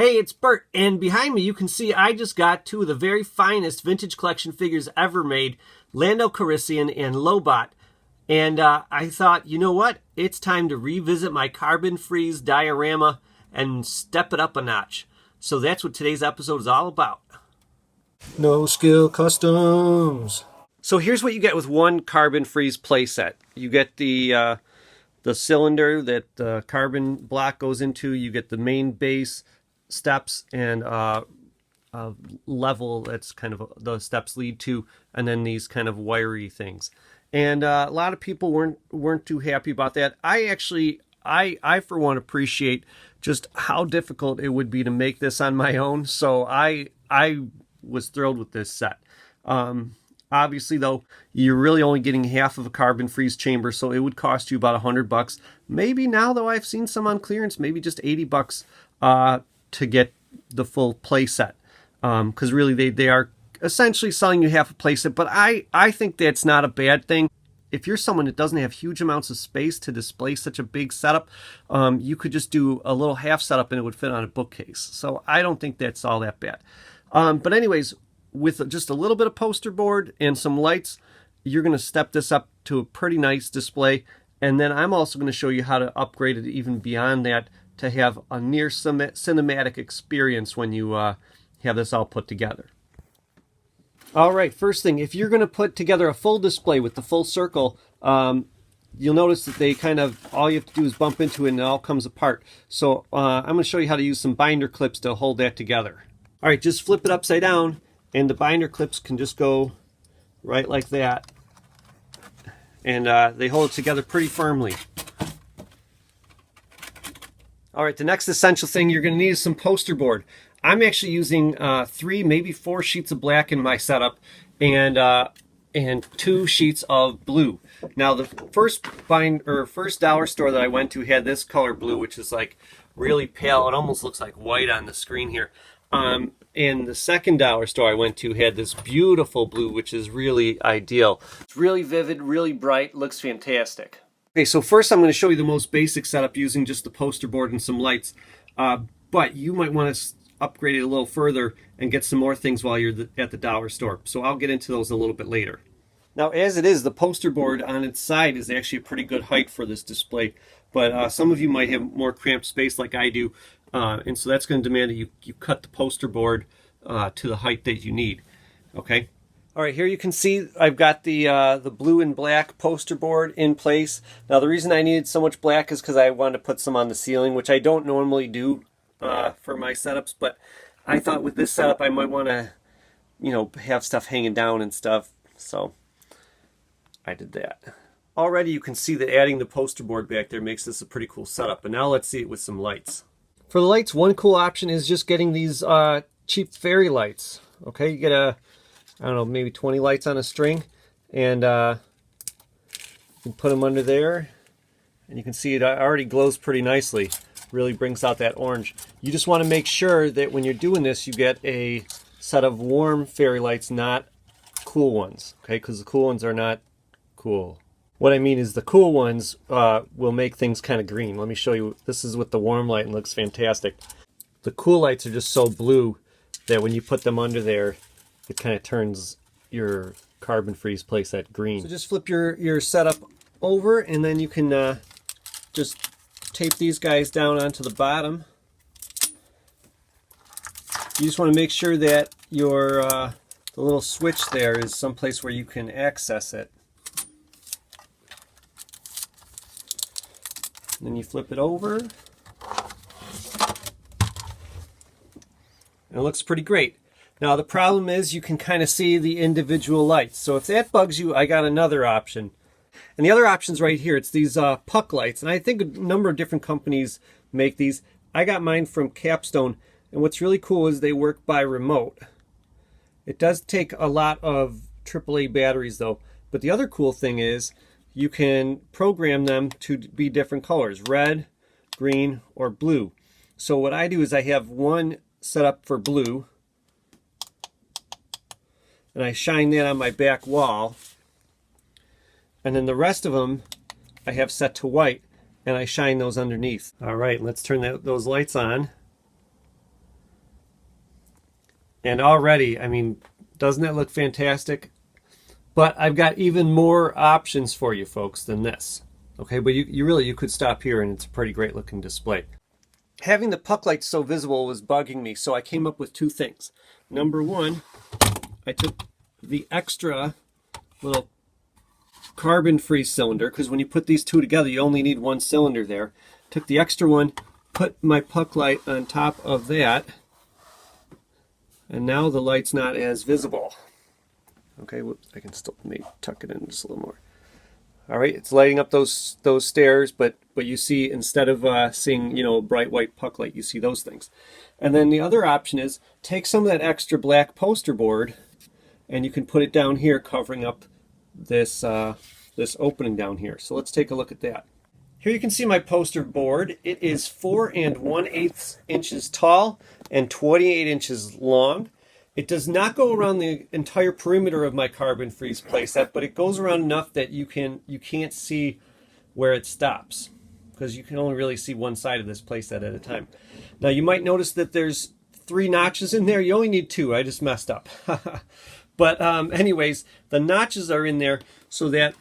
Hey, it's Bert, and behind me you can see I just got two of the very finest vintage collection figures ever made, Lando Calrissian and Lobot. And I thought, you know what? It's time to revisit my carbon freeze diorama and step it up a notch. So that's what today's episode is all about. No Skill Customs. So here's what you get with one carbon freeze playset. You get the cylinder that the carbon block goes into. You get the main base, steps, and a level that's kind of the steps lead to, and then these kind of wiry things. And a lot of people weren't too happy about that. I for one appreciate just how difficult it would be to make this on my own. So I was thrilled with this set. Obviously, though, you're really only getting half of a carbon freeze chamber, so it would cost you about $100. Maybe now, though, I've seen some on clearance, maybe just $80 to get the full play set. Because really, they are essentially selling you half a play set, but I think that's not a bad thing. If you're someone that doesn't have huge amounts of space to display such a big setup, you could just do a little half setup and it would fit on a bookcase. So I don't think that's all that bad. But anyways, with just a little bit of poster board and some lights, you're going to step this up to a pretty nice display. And then I'm also going to show you how to upgrade it even beyond that to have a near cinematic experience when you have this all put together. All right, first thing, if you're going to put together a full display with the full circle, you'll notice that they kind of, all you have to do is bump into it and it all comes apart. So I'm going to show you how to use some binder clips to hold that together. All right, just flip it upside down and the binder clips can just go right like that. And they hold it together pretty firmly. All right, the next essential thing you're going to need is some poster board. I'm actually using 3, maybe 4 sheets of black in my setup, and 2 sheets of blue. Now, the first dollar store that I went to had this color blue, which is like really pale. It almost looks like white on the screen here. And the second dollar store I went to had this beautiful blue, which is really ideal. It's really vivid, really bright, looks fantastic. Okay, so first I'm going to show you the most basic setup using just the poster board and some lights. But you might want to upgrade it a little further and get some more things while you're at the dollar store. So I'll get into those a little bit later. Now, as it is, the poster board on its side is actually a pretty good height for this display. But some of you might have more cramped space like I do. And so that's going to demand that you cut the poster board to the height that you need. Okay. All right, here you can see I've got the blue and black poster board in place. Now, the reason I needed so much black is because I wanted to put some on the ceiling, which I don't normally do for my setups, but I thought with this setup I might want to, have stuff hanging down and stuff, so I did that. Already you can see that adding the poster board back there makes this a pretty cool setup, but now let's see it with some lights. For the lights, one cool option is just getting these cheap fairy lights. Okay, you get I don't know, maybe 20 lights on a string, and you can put them under there, and you can see it already glows pretty nicely. Really brings out that orange. You just want to make sure that when you're doing this, you get a set of warm fairy lights, not cool ones, okay? Because the cool ones are not cool. What I mean is the cool ones will make things kind of green. Let me show you. This is with the warm light and looks fantastic. The cool lights are just so blue that when you put them under there, it kind of turns your carbon freeze playset green. So just flip your setup over, and then you can just tape these guys down onto the bottom. You just want to make sure that your the little switch there is someplace where you can access it. And then you flip it over. And it looks pretty great. Now the problem is you can kind of see the individual lights. So if that bugs you, I got another option. And the other option's right here. It's these puck lights. And I think a number of different companies make these. I got mine from Capstone. And what's really cool is they work by remote. It does take a lot of AAA batteries though. But the other cool thing is you can program them to be different colors. Red, green, or blue. So what I do is I have one set up for blue. And I shine that on my back wall. And then the rest of them I have set to white, and I shine those underneath. All right, let's turn those lights on. And already, I mean, doesn't that look fantastic? But I've got even more options for you folks than this. Okay, but you could stop here and it's a pretty great looking display. Having the puck light so visible was bugging me, so I came up with two things. Number one, I took the extra little carbon-free cylinder, because when you put these two together, you only need one cylinder there. Took the extra one, put my puck light on top of that, and now the light's not as visible. Okay, whoops, I can still maybe tuck it in just a little more. All right, it's lighting up those stairs, but you see, instead of seeing, you know, a bright white puck light, you see those things. And then the other option is take some of that extra black poster board, and you can put it down here, covering up this this opening down here. So let's take a look at that. Here you can see my poster board. It is 4 1/8 inches tall and 28 inches long. It does not go around the entire perimeter of my carbon freeze playset, but it goes around enough that you can't see where it stops, because you can only really see one side of this playset at a time. Now you might notice that there's 3 notches in there. You only need 2. I just messed up. But anyways, the notches are in there so that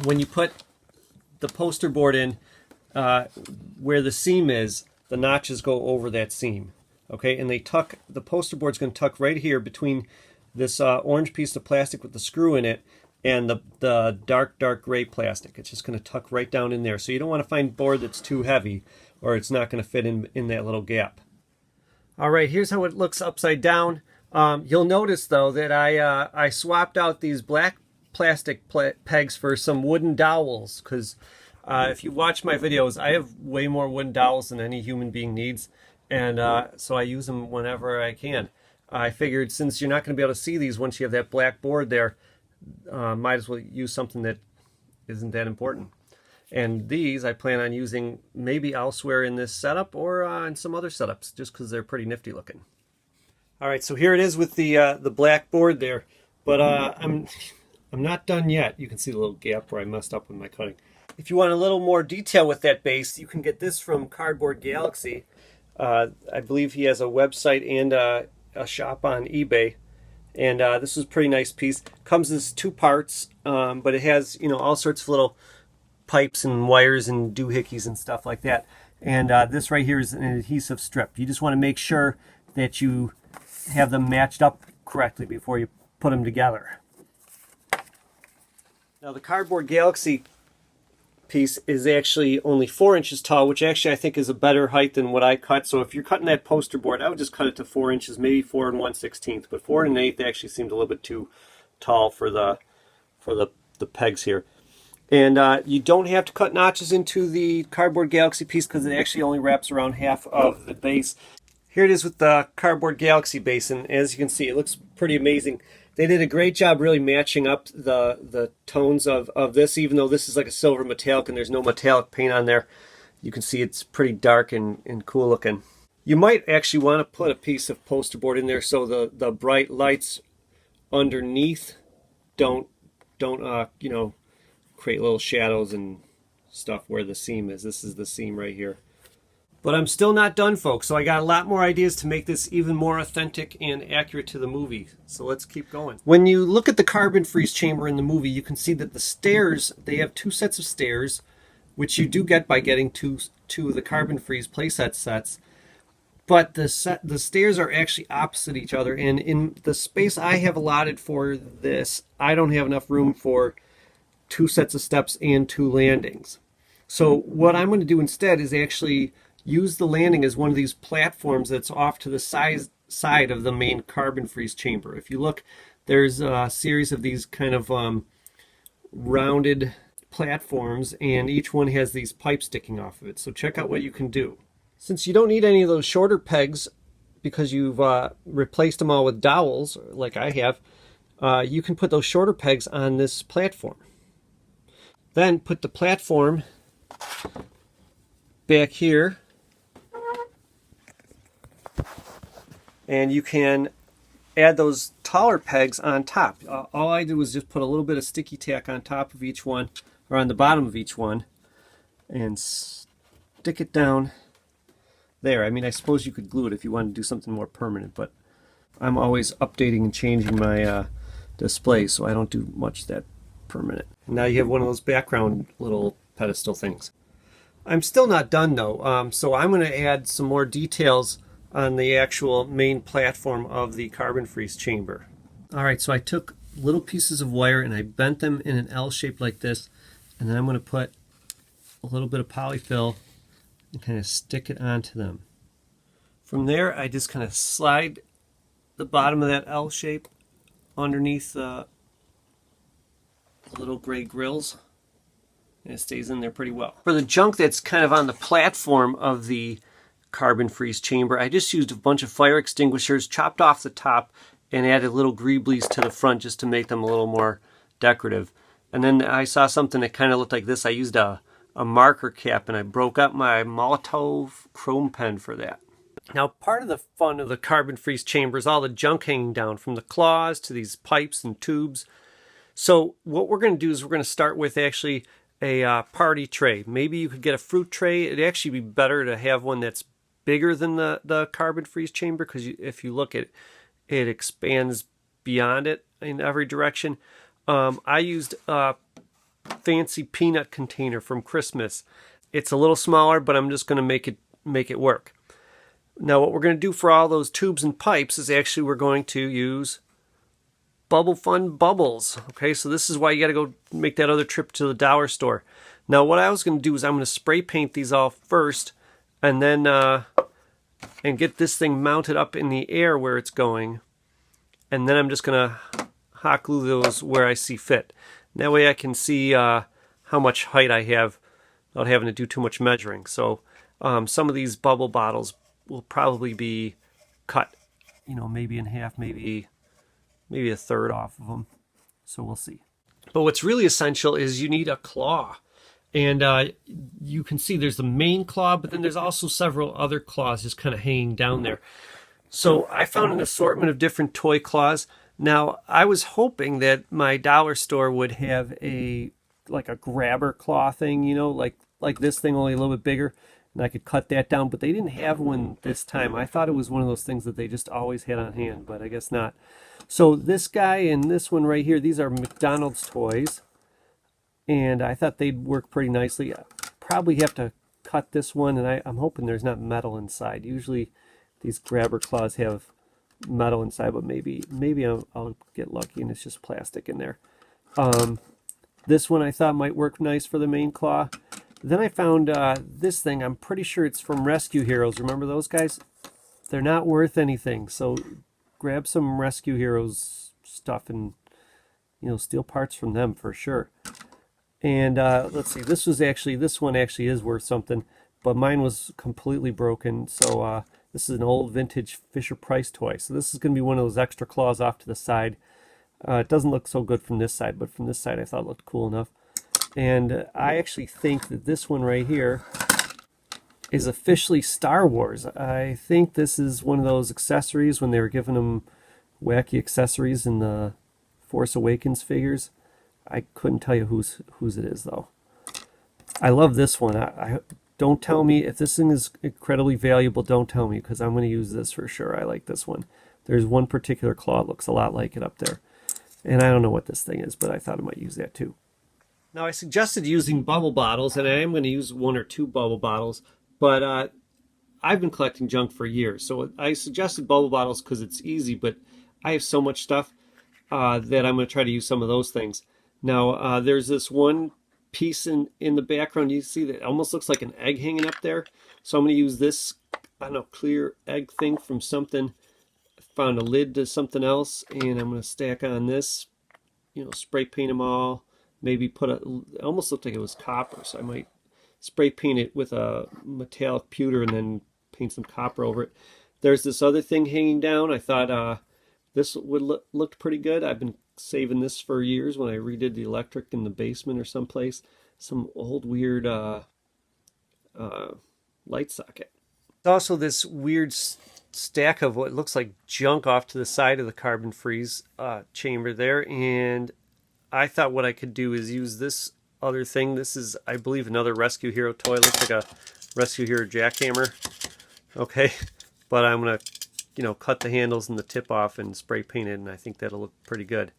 when you put the poster board in, where the seam is, the notches go over that seam. Okay, and they tuck, the poster board's going to tuck right here between this orange piece of plastic with the screw in it and the dark gray plastic. It's just going to tuck right down in there. So you don't want to find board that's too heavy, or it's not going to fit in that little gap. All right, here's how it looks upside down. You'll notice though that I swapped out these black plastic pegs for some wooden dowels, because if you watch my videos, I have way more wooden dowels than any human being needs. And so I use them whenever I can. I figured since you're not going to be able to see these once you have that black board there, might as well use something that isn't that important. And these I plan on using maybe elsewhere in this setup or in some other setups, just because they're pretty nifty looking. All right, so here it is with the black board there, but I'm not done yet. You can see the little gap where I messed up with my cutting. If you want a little more detail with that base, you can get this from Cardboard Galaxy. I believe he has a website and a shop on eBay, and this was a pretty nice piece. Comes as 2 parts, but it has, you know, all sorts of little pipes and wires and doohickeys and stuff like that. And this right here is an adhesive strip. You just want to make sure that you have them matched up correctly before you put them together. Now the Cardboard Galaxy piece is actually only 4 inches tall, which actually I think is a better height than what I cut. So if you're cutting that poster board, I would just cut it to 4 inches, maybe 4 1/16. But 4 1/8 actually seemed a little bit too tall for the pegs here. And you don't have to cut notches into the Cardboard Galaxy piece, because it actually only wraps around half of the base. Here it is with the Cardboard Galaxy base, and as you can see, it looks pretty amazing. They did a great job really matching up the tones of this, even though this is like a silver metallic and there's no metallic paint on there. You can see it's pretty dark and cool looking. You might actually want to put a piece of poster board in there so the bright lights underneath don't you know, create little shadows and stuff where the seam is. This is the seam right here. But I'm still not done, folks, so I got a lot more ideas to make this even more authentic and accurate to the movie. So let's keep going. When you look at the carbon freeze chamber in the movie, you can see that the stairs, they have 2 sets of stairs, which you do get by getting two of the carbon freeze playset sets. But the stairs are actually opposite each other, and in the space I have allotted for this, I don't have enough room for 2 sets of steps and 2 landings. So what I'm going to do instead is actually use the landing as one of these platforms that's off to the side of the main carbon freeze chamber. If you look, there's a series of these kind of rounded platforms, and each one has these pipes sticking off of it. So check out what you can do. Since you don't need any of those shorter pegs because you've replaced them all with dowels like I have, you can put those shorter pegs on this platform. Then put the platform back here, and you can add those taller pegs on top. All I did was just put a little bit of sticky tack on top of each one, or on the bottom of each one, and stick it down there. I mean, I suppose you could glue it if you wanted to do something more permanent, but I'm always updating and changing my display, so I don't do much that permanent. And now you have one of those background little pedestal things. I'm still not done though, so I'm going to add some more details on the actual main platform of the carbon freeze chamber. Alright, so I took little pieces of wire and I bent them in an L shape like this, and then I'm going to put a little bit of polyfill and kind of stick it onto them. From there I just kind of slide the bottom of that L shape underneath the little gray grills, and it stays in there pretty well. For the junk that's kind of on the platform of the carbon freeze chamber, I just used a bunch of fire extinguishers, chopped off the top, and added little greeblies to the front just to make them a little more decorative. And then I saw something that kind of looked like this. I used a marker cap and I broke up my Molotov chrome pen for that. Now, part of the fun of the carbon freeze chamber is all the junk hanging down, from the claws to these pipes and tubes. So what we're going to do is we're going to start with actually a party tray. Maybe you could get a fruit tray. It'd actually be better to have one that's bigger than the carbon freeze chamber, because if you look at it, it expands beyond it in every direction. I used a fancy peanut container from Christmas. It's a little smaller, but I'm just going to make it work. Now what we're going to do for all those tubes and pipes is actually we're going to use Bubble Fun bubbles. Okay, so this is why you got to go make that other trip to the dollar store. Now what I was going to do is I'm going to spray paint these all first, and then and get this thing mounted up in the air where it's going, and then I'm just going to hot glue those where I see fit. And that way I can see how much height I have without having to do too much measuring. So some of these bubble bottles will probably be cut, maybe in half, maybe a third off of them. So we'll see. But what's really essential is you need a claw. And you can see there's the main claw, but then there's also several other claws just kind of hanging down there. So I found an assortment of different toy claws. Now, I was hoping that my dollar store would have like a grabber claw thing, like this thing, only a little bit bigger, and I could cut that down, but they didn't have one this time. I thought it was one of those things that they just always had on hand, but I guess not. So this guy and this one right here, these are McDonald's toys, and I thought they'd work pretty nicely. I probably have to cut this one, and I'm hoping there's not metal inside. Usually these grabber claws have metal inside, but maybe I'll get lucky and it's just plastic in there. This one I thought might work nice for the main claw. Then I found this thing. I'm pretty sure it's from Rescue Heroes. Remember those guys? They're not worth anything, so grab some Rescue Heroes stuff and steal parts from them for sure. And let's see, this one actually is worth something, but mine was completely broken. So this is an old vintage Fisher-Price toy. So this is going to be one of those extra claws off to the side. It doesn't look so good from this side, but from this side I thought it looked cool enough. And I actually think that this one right here is officially Star Wars. I think this is one of those accessories when they were giving them wacky accessories in the Force Awakens figures. I couldn't tell you whose it is though. I love this one. I don't tell me if this thing is incredibly valuable. Don't tell me, because I'm going to use this for sure. I like this one. There's one particular claw that looks a lot like it up there, and I don't know what this thing is, but I thought I might use that too. Now I suggested using bubble bottles, and I am going to use one or two bubble bottles, but I've been collecting junk for years, so I suggested bubble bottles because it's easy. But I have so much stuff that I'm going to try to use some of those things. Now, there's this one piece in the background you see that almost looks like an egg hanging up there. So I'm going to use this, I don't know, clear egg thing from something. I found a lid to something else, and I'm going to stack on this, spray paint them all. Maybe it almost looked like it was copper, so I might spray paint it with a metallic pewter and then paint some copper over it. There's this other thing hanging down. I thought this would look pretty good. I've been saving this for years when I redid the electric in the basement or someplace. Some old weird light socket. There's also this weird stack of what looks like junk off to the side of the carbon freeze chamber there, and I thought what I could do is use this other thing. This is, I believe, another Rescue Hero toy. It looks like a Rescue Hero jackhammer okay? But I'm gonna, cut the handles and the tip off and spray paint it, and I think that'll look pretty good.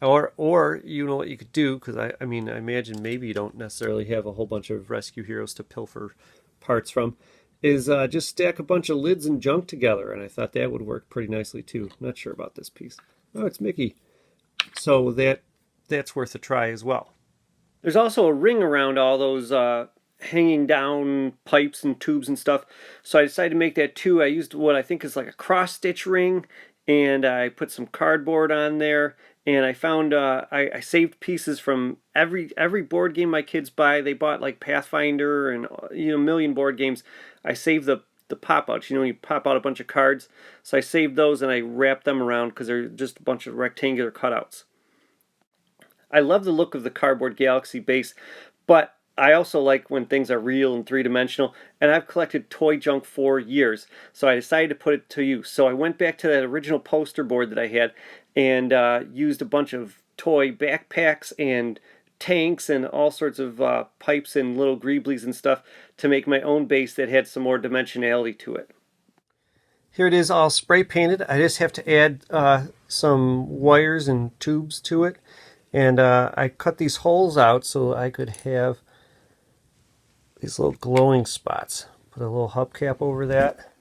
Or you know what you could do, because I mean, I imagine maybe you don't necessarily have a whole bunch of rescue heroes to pilfer parts from, is just stack a bunch of lids and junk together, and I thought that would work pretty nicely too. Not sure about this piece. Oh, it's Mickey. So that's worth a try as well. There's also a ring around all those hanging down pipes and tubes and stuff, so I decided to make that too. I used what I think is like a cross stitch ring, and I put some cardboard on there, and I found I saved pieces from every board game my kids buy. They bought like Pathfinder and a million board games. I saved the pop-outs, you pop out a bunch of cards. So I saved those and I wrapped them around because they're just a bunch of rectangular cutouts. I love the look of the Cardboard Galaxy base, but I also like when things are real and three-dimensional, and I've collected toy junk for years, so I decided to put it to use. So I went back to that original poster board that I had and used a bunch of toy backpacks and tanks and all sorts of pipes and little greeblies and stuff to make my own base that had some more dimensionality to it. Here it is all spray painted. I just have to add some wires and tubes to it. And I cut these holes out so I could have these little glowing spots. Put a little hubcap over that.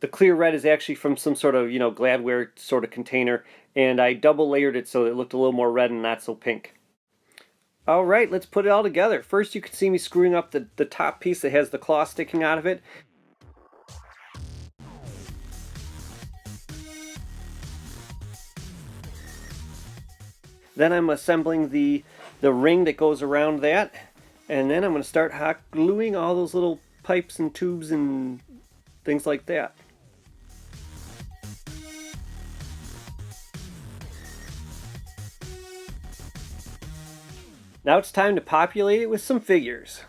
The clear red is actually from some sort of, Gladware sort of container, and I double layered it so it looked a little more red and not so pink. All right, let's put it all together. First, you can see me screwing up the top piece that has the claw sticking out of it. Then I'm assembling the ring that goes around that, and then I'm going to start hot gluing all those little pipes and tubes and things like that. Now it's time to populate it with some figures.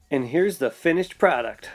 And here's the finished product.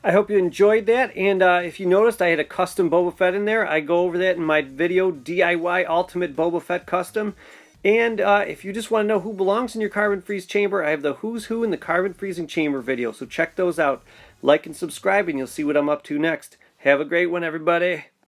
I hope you enjoyed that, and if you noticed, I had a custom Boba Fett in there. I go over that in my video, DIY Ultimate Boba Fett Custom. And if you just want to know who belongs in your carbon freeze chamber, I have the Who's Who in the carbon freezing chamber video, so check those out. Like and subscribe, and you'll see what I'm up to next. Have a great one, everybody.